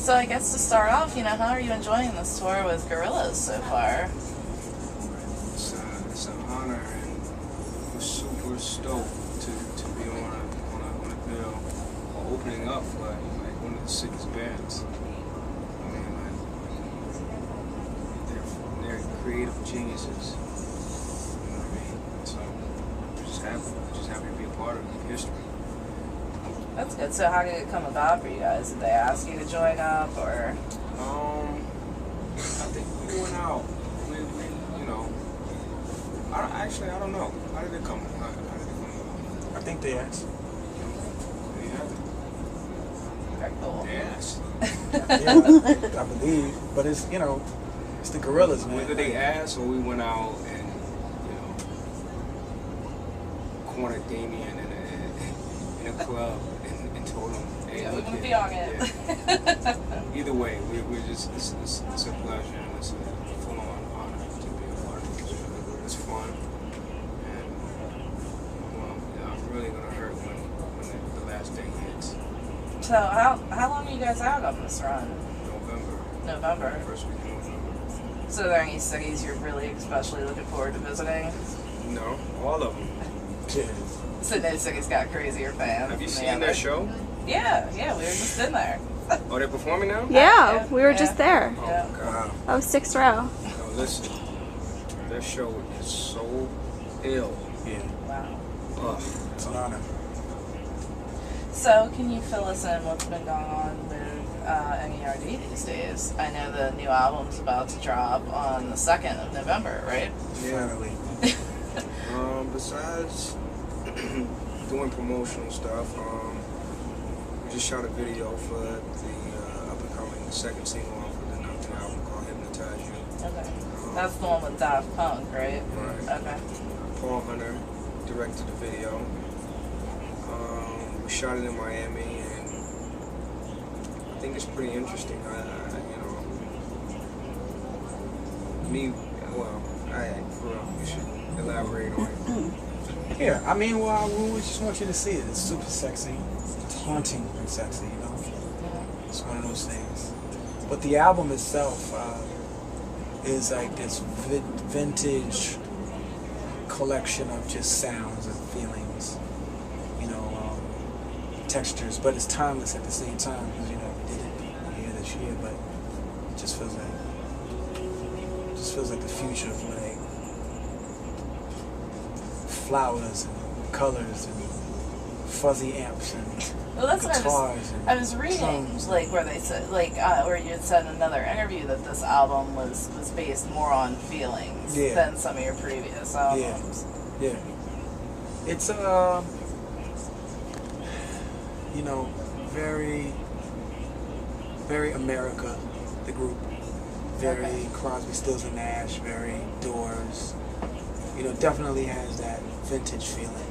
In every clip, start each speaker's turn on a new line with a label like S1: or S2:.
S1: So I guess to start off, how are you enjoying this tour with Gorillaz so far?
S2: It's an honor, and we're super stoked to be on a bill or opening up for like one of the sickest bands. I mean, like they're creative geniuses. You know what I mean? So we're just happy to be a part of history.
S1: That's good. So how did it come about for you guys? Did they ask you to join up, or?
S2: I think we went out. We I don't know. How did it come? How did it come about?
S3: I think they asked.
S2: Yeah.
S1: Very cool.
S2: Yes.
S3: Yeah, I believe. But it's it's the Gorillaz, man.
S2: Whether they asked or we went out and cornered Damien in a club and told him, hey,
S1: Yeah, we can
S2: kid,
S1: be on it.
S2: yeah. Either way, we're just it's a pleasure and it's a full-on honor to be a part of it. It's fun, and I'm really gonna hurt when the last day hits.
S1: So how long are you guys out on this run? November.
S2: First week in November.
S1: So are there any cities you're really especially looking forward to visiting?
S2: No, all of them.
S3: Yeah.
S1: So no city's got crazier fans.
S2: Have you
S1: than the
S2: seen
S1: other.
S2: that show?
S1: Yeah, we were just in there.
S2: Oh, they're performing now?
S4: Yeah, we were
S1: Yeah.
S4: just there.
S2: Oh,
S1: Yeah.
S2: God.
S3: Wow.
S4: I was 6th row.
S2: No, listen. Their show is so ill.
S3: Yeah.
S1: Wow.
S2: Ugh.
S3: It's an honor.
S1: So can you fill us in what's been going on with N.E.R.D these days? I know the new album's about to drop on the 2nd of November, right?
S2: Yeah.
S3: Finally.
S2: Besides doing promotional stuff, we just shot a video for the up-and-coming second single off of the N.E.R.D album called Hypnotize You.
S1: Okay. That's the one with Daft Punk, right?
S2: Right.
S1: Okay.
S2: Paul Hunter directed the video. We shot it in Miami, and I think it's pretty interesting. You should elaborate on it.
S3: Yeah, I mean, well, we just want you to see it. It's super sexy. It's haunting and sexy, It's one of those things. But the album itself is like this vintage collection of just sounds and feelings, textures. But it's timeless at the same time because we did it here this year. But it just feels like the future of like flowers and colors and fuzzy amps and
S1: Well, that's what
S3: guitars.
S1: I was reading,
S3: drums.
S1: like where they said, where you had said in another interview that this album was based more on feelings
S3: Yeah.
S1: than some of your previous albums.
S3: Yeah. It's very, very America, the group. Very
S1: Okay.
S3: Crosby, Stills and Nash. Very Doors. Definitely has that vintage feeling.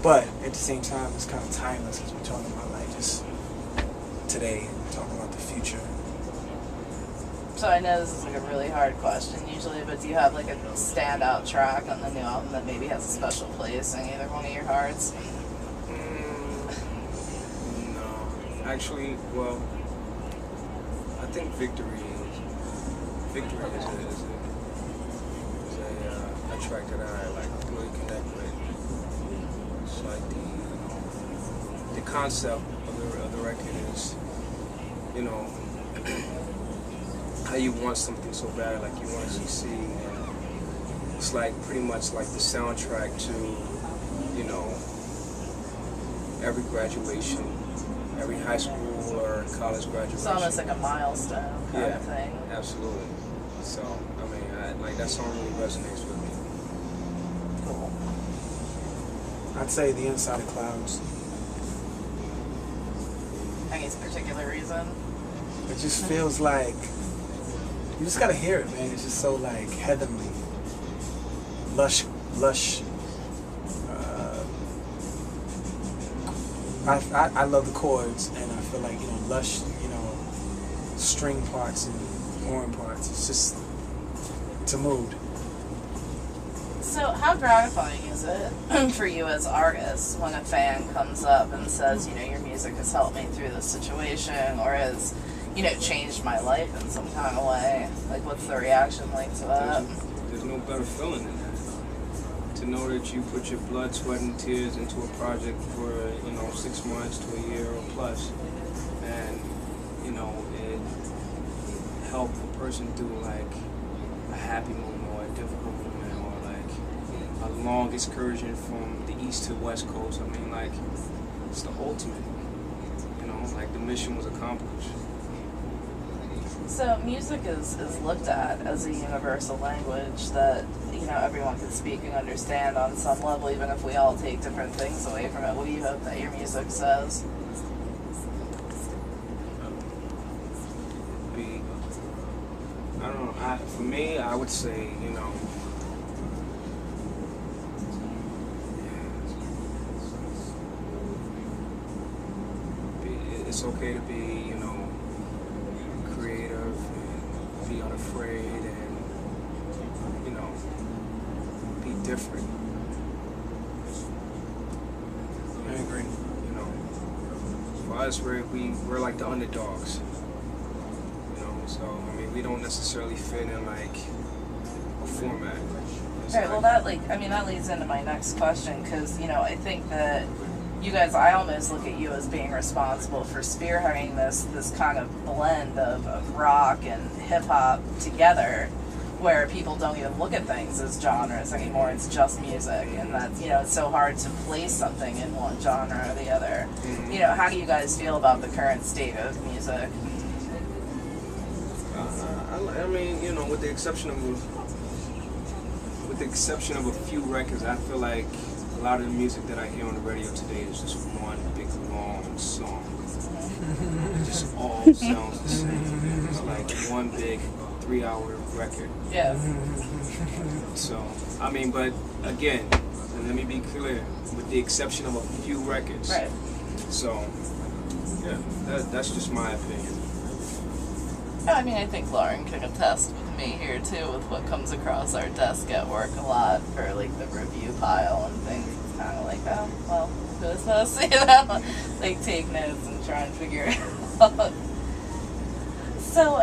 S3: But at the same time, it's kind of timeless because we're talking about like just today, talking about the future.
S1: So I know this is like a really hard question usually, but do you have like a standout track on the new album that maybe has a special place in either one of your hearts?
S2: No, actually, well, I think Victory is a track that I like really connect with. It's like the concept of the record is, how you want something so bad, like you want to succeed. And it's like pretty much like the soundtrack to, every graduation, every high school or college graduation.
S1: It's almost like a milestone kind of thing.
S2: Absolutely. So, that song really resonates with me.
S1: Cool.
S3: I'd say The Inside of Clouds.
S1: Any particular reason?
S3: It just feels like you just gotta hear it, man. It's just so like heavenly, lush. I love the chords, and I feel like lush, string parts and horn parts. It's a mood.
S1: So how gratifying is it for you as artists when a fan comes up and says, your music has helped me through this situation or has, changed my life in some kind of way? Like, what's the reaction like to that?
S2: There's no better feeling than that. To know that you put your blood, sweat, and tears into a project for, 6 months to a year or plus, and, it helped a person through, like, a happy moment or a difficult moment or, like, a long excursion from the east to west coast. I mean, like, it's the ultimate, like, the mission was accomplished.
S1: So music is looked at as a universal language that, everyone can speak and understand on some level, even if we all take different things away from it. What do you hope that your music says?
S2: I don't know. For me, I would say, it's okay to be, creative and be unafraid and, be different.
S3: I agree.
S2: For us, we're like the underdogs. So, I mean, we don't necessarily fit in, like, a format.
S1: Right, well, that leads into my next question, because, I think that you guys, I almost look at you as being responsible for spearheading this kind of blend of rock and hip-hop together, where people don't even look at things as genres anymore. It's just music, and that, it's so hard to place something in one genre or the other.
S2: Mm-hmm.
S1: How do you guys feel about the current state of music?
S2: I mean, with the exception of a few records, I feel like a lot of the music that I hear on the radio today is just one big long song. It just all sounds the same. It's like one big 3-hour record.
S1: Yeah.
S2: So, I mean, but again, let me be clear, with the exception of a few records.
S1: Right.
S2: So, yeah, that's just my opinion.
S1: I mean, I think Lauren can attest with me here too, with what comes across our desk at work a lot for like the review pile and things. It's kind of like, oh, well, who is this? Like take notes and try and figure it out. So,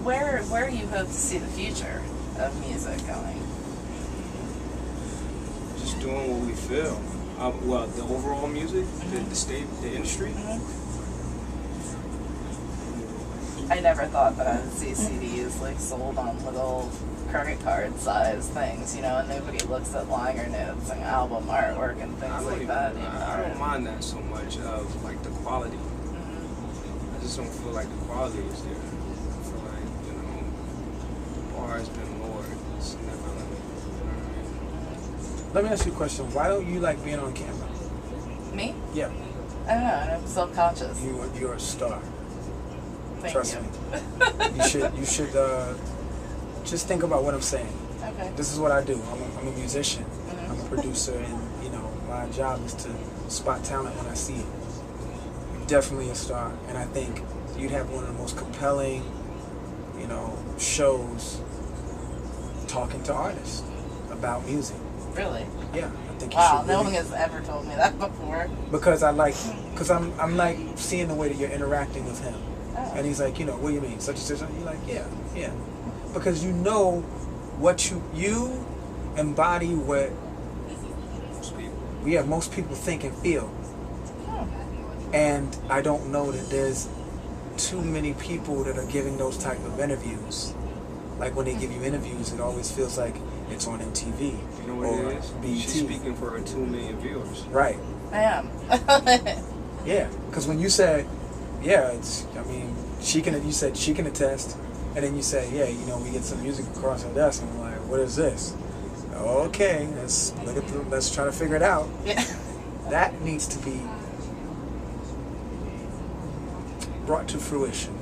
S1: where do you hope to see the future of music going?
S2: Just doing what we feel. Well, the overall music, the state, the industry.
S1: Mm-hmm. I never thought that I would see CDs like sold on little credit card size things, and nobody looks at liner notes and album artwork and things like that.
S2: I don't mind that so much of like the quality.
S1: Mm-hmm.
S2: I just don't feel like the quality is there. I feel like, the bar has been lowered. It's never
S3: Let me ask you a question. Why don't you like being on camera?
S1: Me?
S3: Yeah.
S1: I don't know. I'm self-conscious.
S3: You're a star.
S1: Thank
S3: Trust
S1: you.
S3: me. You should just think about what I'm saying.
S1: Okay.
S3: This is what I do. I'm a musician.
S1: Mm-hmm.
S3: I'm a producer, and my job is to spot talent when I see it. You're definitely a star, and I think you'd have one of the most compelling, shows talking to artists about music.
S1: Really?
S3: Yeah, I think.
S1: Wow,
S3: you should
S1: no
S3: really,
S1: one has ever told me that before.
S3: because I'm like seeing the way that you're interacting with him.
S1: Oh.
S3: And he's like, what do you mean? Such and such. You're like, yeah. Because what you embody what most people think and feel. And I don't know that there's too many people that are giving those type of interviews. Like when they give you interviews, it always feels like it's on MTV.
S2: You know what
S3: or
S2: it is?
S3: BET.
S2: She's speaking for her 2 million viewers.
S3: Right.
S1: I am.
S3: Yeah. Because when you said, you said she can attest, and then you say, we get some music across our desk, and I'm like, what is this? Okay, let's try to figure it out.
S1: Yeah.
S3: That needs to be brought to fruition.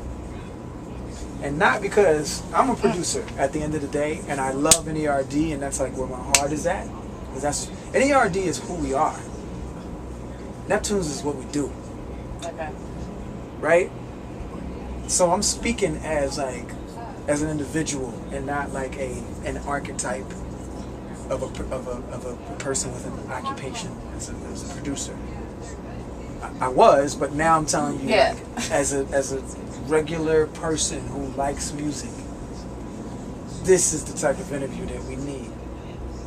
S3: And not because I'm a producer at the end of the day, and I love N.E.R.D, and that's like where my heart is at. Because N.E.R.D is who we are. Neptunes is what we do.
S1: Okay.
S3: Right? So I'm speaking as an individual and not like an archetype of a person with an occupation as a producer. I was, but now I'm telling you,
S1: Yeah.
S3: like, as a regular person who likes music, this is the type of interview that we need.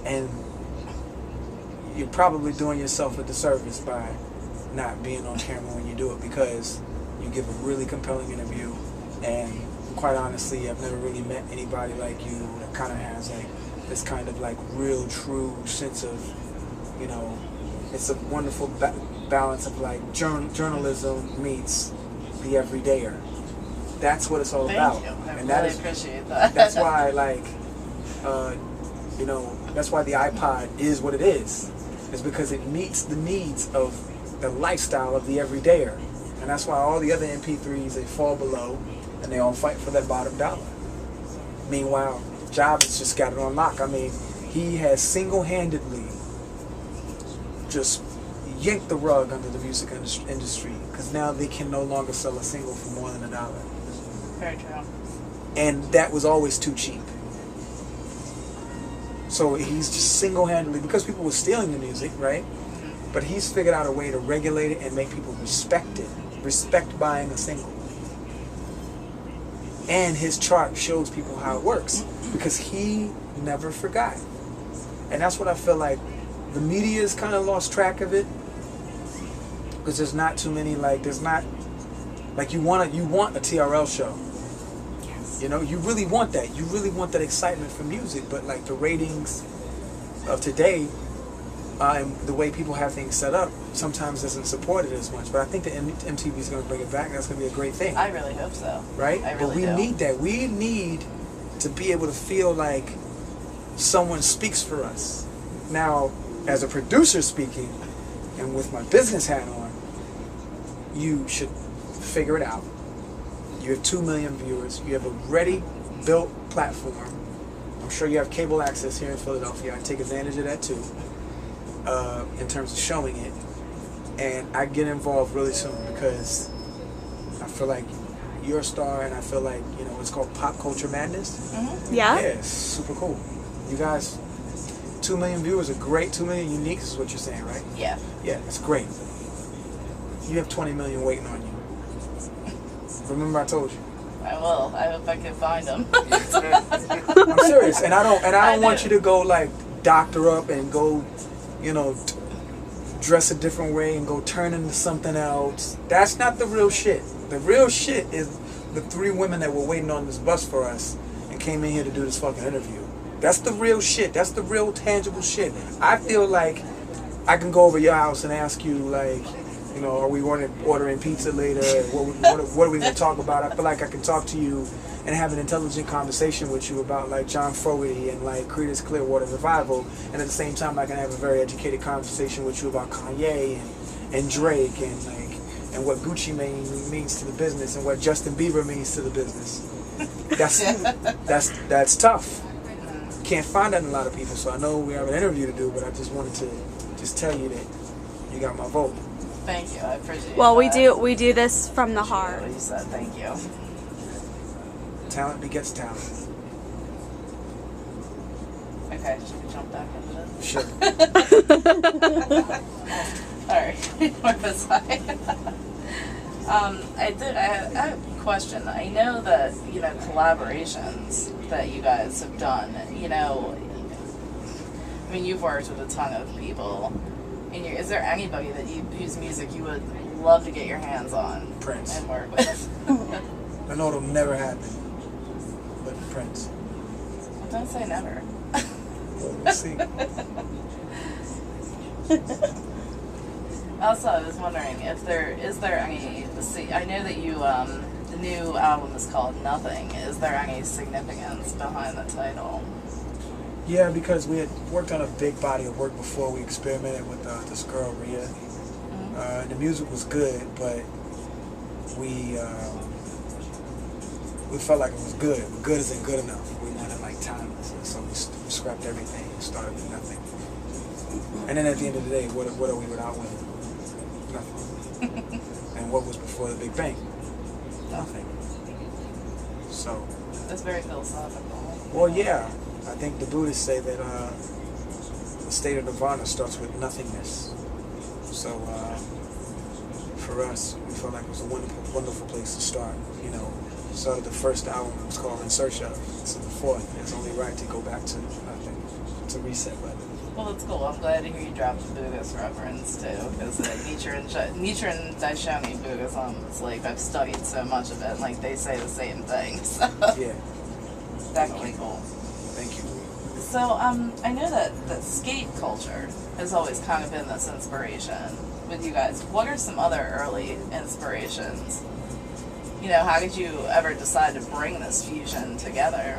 S3: And you're probably doing yourself a disservice by not being on camera when you do it, because you give a really compelling interview, and quite honestly, I've never really met anybody like you that kind of has like this kind of like real true sense of, you know, it's a wonderful balance of like journalism meets the everydayer. That's what it's all about.
S1: Thank you. I
S3: And
S1: really appreciate that.
S3: that's why, like, you know, that's why the iPod is what it is. It's because it meets the needs of the lifestyle of the everydayer. And that's why all the other MP3s, they fall below and they all fight for that bottom dollar. Meanwhile, Jobs has just got it on lock. I mean, he has single-handedly just yanked the rug under the music industry, because now they can no longer sell a single for more than $1.
S1: Very true.
S3: And that was always too cheap. So he's just single-handedly, because people were stealing the music, right? But he's figured out a way to regulate it and make people respect it. Respect buying a single. And his chart shows people how it works, because he never forgot. And that's what I feel like the media's kind of lost track of it, because there's not too many, like, there's not, like, you want a TRL show. You know, you really want that. You really want that excitement for music, but like the ratings of today and the way people have things set up sometimes doesn't support it as much. But I think the MTV is going to bring it back. That's going to be a great thing.
S1: I really hope so.
S3: Right?
S1: I really
S3: But we
S1: do.
S3: need that. We need to be able to feel like someone speaks for us. Now, as a producer speaking, and with my business hat on, you should figure it out. You have 2 million viewers. You have a ready-built platform. I'm sure you have cable access here in Philadelphia. I take advantage of that too, in terms of showing it. And I get involved really soon, because I feel like you're a star, and I feel like, you know, it's called Pop Culture Madness.
S1: Mm-hmm.
S4: Yeah?
S3: Yeah, it's super cool. You guys, 2 million viewers are great. 2 million uniques is what you're saying, right?
S1: Yeah.
S3: Yeah, it's great. You have 20 million waiting on you. Remember I told you.
S1: I will. I hope I can find them.
S3: I'm serious, and I don't want
S1: do.
S3: you to go like doctor up and go, you know, dress a different way and go turn into something else. That's not the real shit. The real shit is the 3 women that were waiting on this bus for us and came in here to do this fucking interview. That's the real shit. That's the real tangible shit. I feel like I can go over your house and ask you, like, you know, are we ordering pizza later? What are we going to talk about? I feel like I can talk to you and have an intelligent conversation with you about, like, John Fogerty and, like, Creedence Clearwater Revival. And at the same time, I can have a very educated conversation with you about Kanye and Drake and, like, and what Gucci Mane means to the business and what Justin Bieber means to the business. That's tough. Can't find that in a lot of people. So I know we have an interview to do, but I just wanted to just tell you that you got my vote.
S1: Thank you. I appreciate
S4: Well,
S1: that.
S4: we do this from the heart.
S1: What you said. Thank you.
S3: Talent begets talent.
S1: Okay, should we jump back into this?
S3: Sure.
S1: Alright, where was I? I have a question. I know that, you know, collaborations that you guys have done, you know, I mean, you've worked with a ton of people. Is there anybody that whose music you would love to get your hands on
S3: Prince.
S1: and work with?
S3: I know it'll never happen, but Prince.
S1: Don't say never.
S3: We'll see.
S1: Also, I was wondering if is there any. I know that you the new album is called Nothing. Is there any significance behind the title?
S3: Yeah, because we had worked on a big body of work before. We experimented with this girl, Rhea. The music was good, but we felt like it was good. But good isn't good enough. We wanted, like, timeless. And so we scrapped everything and started with nothing. And then at the end of the day, what are we without women? Nothing. And what was before the Big Bang? Nothing. So.
S1: That's very philosophical.
S3: Well, yeah. I think the Buddhists say that state of nirvana starts with nothingness. So for us, we felt like it was a wonderful place to start. You know, started the first album, it was called In Search Of. So the fourth, it's only right to go back to nothing. It's a reset button.
S1: Well, that's cool. I'm glad to hear you dropped the Buddhist reference too, because Nietzsche and Daishonin Buddhism, it's like I've studied so much of it, and like they say the same thing. So
S3: Yeah.
S1: definitely cool.
S3: Thank you.
S1: So I know that skate culture has always kind of been this inspiration with you guys. What are some other early inspirations? You know, how did you ever decide to bring this fusion together?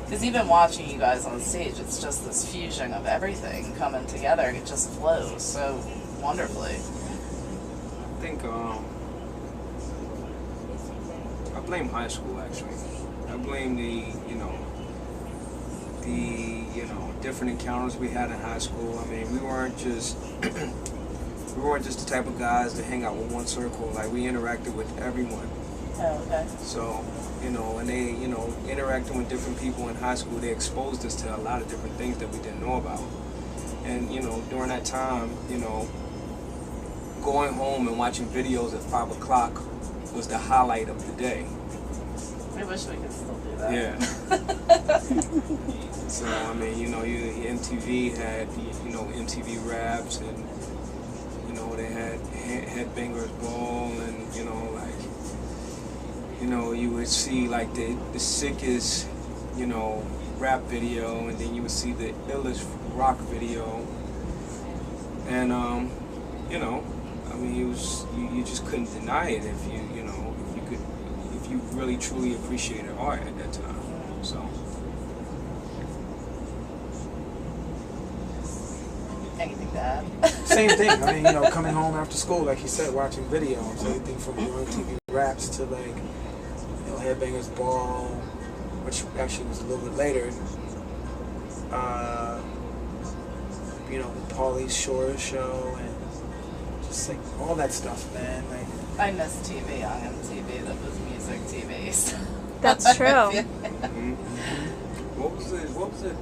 S1: Because even watching you guys on stage, it's just this fusion of everything coming together. It just flows so wonderfully.
S2: I think I blame high school actually. I blame the different encounters we had in high school. I mean, we weren't just the type of guys that hang out with one circle. Like, we interacted with everyone.
S1: Oh, okay.
S2: So, and they, interacting with different people in high school, they exposed us to a lot of different things that we didn't know about. And, during that time, going home and watching videos at 5 o'clock was the highlight of the day.
S1: I wish we could still do that.
S2: Yeah. So, I mean, MTV had, MTV Raps, and, they had Headbangers Ball, and, you would see, like, the sickest, rap video, and then you would see the illest rock video. And, I mean, it was, you just couldn't deny it if if you really truly appreciated art at that time. So.
S1: Anything to add?
S3: Same thing. I mean, coming home after school, like you said, watching videos, everything from MTV Raps to like, Headbangers Ball, which actually was a little bit later. Paulie's Shore Show, and just like all that stuff, man. Like,
S1: I miss TV on MTV. That was music TV. So.
S4: That's true.
S2: Mm-hmm. What was the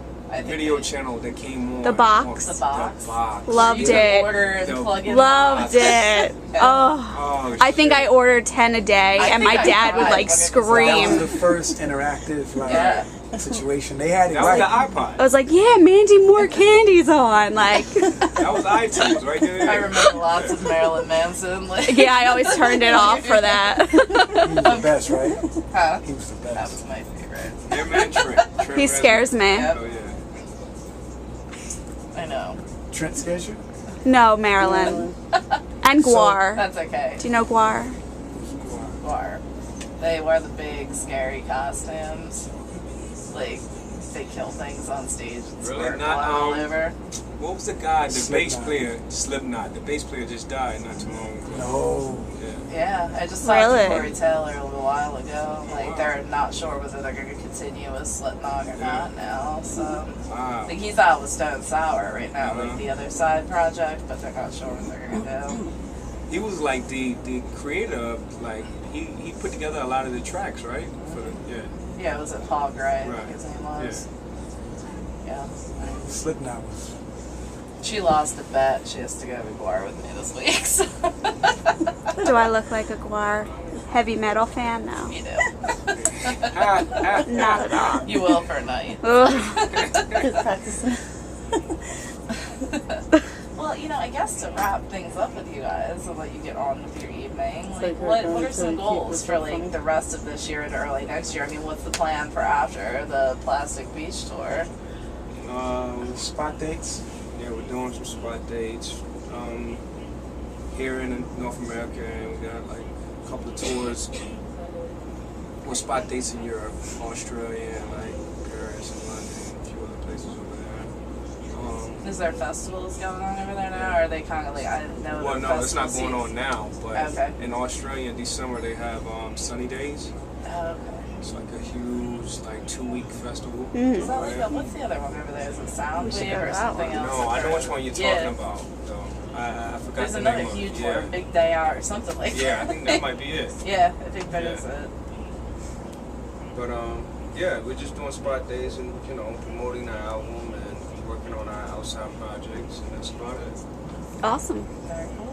S2: video channel that came on?
S4: The Box.
S1: The Box.
S4: Loved it.
S1: Order and plug in
S4: Loved it. Oh, I think I ordered 10 a day, and my dad would like
S3: that
S4: scream.
S3: was the first interactive situation they had. It
S2: That
S3: right.
S2: was the iPod.
S4: I was like, yeah, Mandy Moore Candy's on. Like,
S2: That was iTunes right there.
S1: I remember lots of Marilyn Manson. Like.
S4: yeah, I always turned it off for that.
S3: He was the best, right?
S1: Huh?
S3: He was the
S1: That
S3: best.
S1: was my favorite.
S2: Yeah, man, Trent
S4: He scares me.
S1: Yep.
S2: Oh, yeah.
S1: I know.
S3: Trent scares you?
S4: No, Marilyn. And Guar.
S1: That's okay.
S4: Do you know Guar?
S1: Or they wear the big scary costumes. Like they kill things on stage and
S2: Really?
S1: squirt
S2: Not,
S1: blood all over.
S2: What was the guy, the bass
S3: Slipknot.
S2: player, Slipknot? The bass player just died not too long ago.
S3: No.
S1: Yeah, I just talked
S4: Really?
S1: to Corey Taylor a little while ago. Like they're not sure whether they're going to continue with Slipknot or not now. So
S2: Wow.
S1: like he's out with Stone Sour right now,
S2: Uh-huh.
S1: like the Other Side project, but they're not sure what they're going to do.
S2: He was like the creator of, like, he put together a lot of the tracks, right?
S1: Yeah, it was at Paul Gray, I
S2: Right.
S1: think his name was. Yeah.
S3: Slipknot was.
S1: She lost a bet. She has to go to Guar with me this week. So.
S4: Do I look like a Guar heavy metal fan? No.
S1: You do.
S4: Not at all.
S1: You will for a night.
S4: Ugh.
S5: Practicing.
S1: Well, I guess to wrap things up with you guys and let you get on with your evening, like,
S5: like we're
S1: what
S5: going
S1: are
S5: to
S1: some
S5: keep
S1: goals
S5: this
S1: for
S5: funny.
S1: the rest of this year and early next year? I mean, what's the plan for after the Plastic Beach tour?
S3: Spot dates.
S2: Yeah, we're doing some spot dates here in North America, and we got like a couple of tours with spot dates in Europe, Australia, and like Paris and London, and a few other places over there.
S1: Is there festivals going on over there now, or are they kind of like, I didn't know.
S2: Well,
S1: the
S2: no, it's not
S1: festival
S2: going on
S1: season-
S2: now, but
S1: Okay.
S2: in Australia in December they have sunny days.
S1: Oh, okay.
S2: It's like a huge, like 2-week festival.
S1: Is that like what's the other one over there? Is it Soundwave or something else?
S2: No, I know which one you're talking
S1: Yeah.
S2: about. Though. I forgot
S1: There's
S2: the
S1: another
S2: name of it.
S1: huge
S2: Yeah.
S1: one, Big Day Out or something like
S2: Yeah,
S1: that.
S2: I think that might be it.
S1: Yeah, I think that
S2: Yeah.
S1: is it.
S2: But yeah, we're just doing spot days and promoting the album and working working on our outside projects, and that's about it.
S4: Awesome.
S1: Very cool.